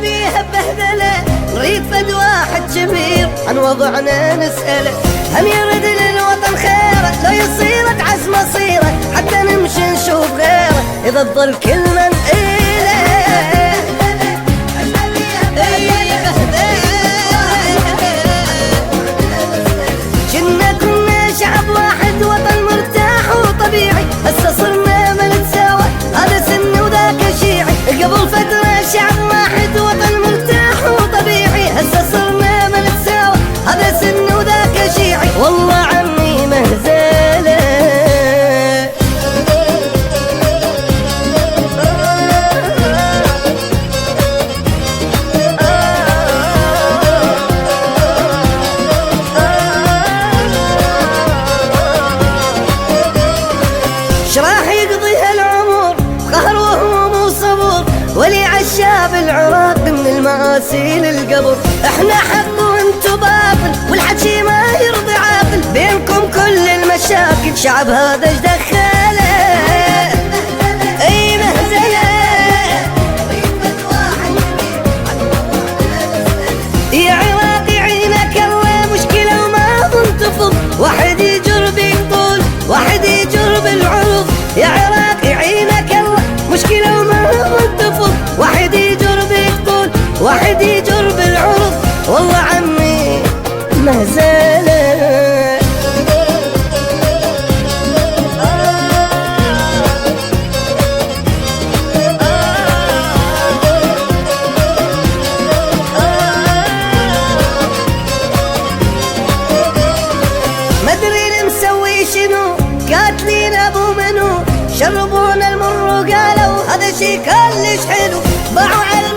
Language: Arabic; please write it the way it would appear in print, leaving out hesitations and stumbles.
بيها بهدله، نريد فد واحد كبير عن وضعنا نسأله، هم يرد للوطن خيره لو يصيرت عزم مصيره، حتى نمشي نشوف غيره إذا تظل كلمة نقيله. كنا شعب واحد وطن مرتاح وطبيعي، هسه صرنا ما نتساوى هذا سن وذاك شيعي، قبل فترة شعب واحد وطن مرتاح وطبيعي، هسه صرنا ما نتساوى هذا سن وذاك شيعي، والله عمي مهزله. شراح يقضي هالعمر قهر وهموم وصبر، ولي عالشاب العراق من المآسي للقبر، احنا حق وانتو باطل والحكي ما يرضي عاقل، بينكم كل المشاكل شعب هذا ايش دخله. اي مهزله يا عراق يعينك الله، مشكلة وما تنتفض، واحد يجر بالطول واحد يجر بالعرض، يا عراق يعينك الله مشكلة وما تنتفض، واحد يجر بالطول واحد يجر بالعرض، والله عمي مهزله. مدري مسوي شنو قاتلين ابو منو، شربونا المر وقالوا هذا شي كلش حلو، باعوا على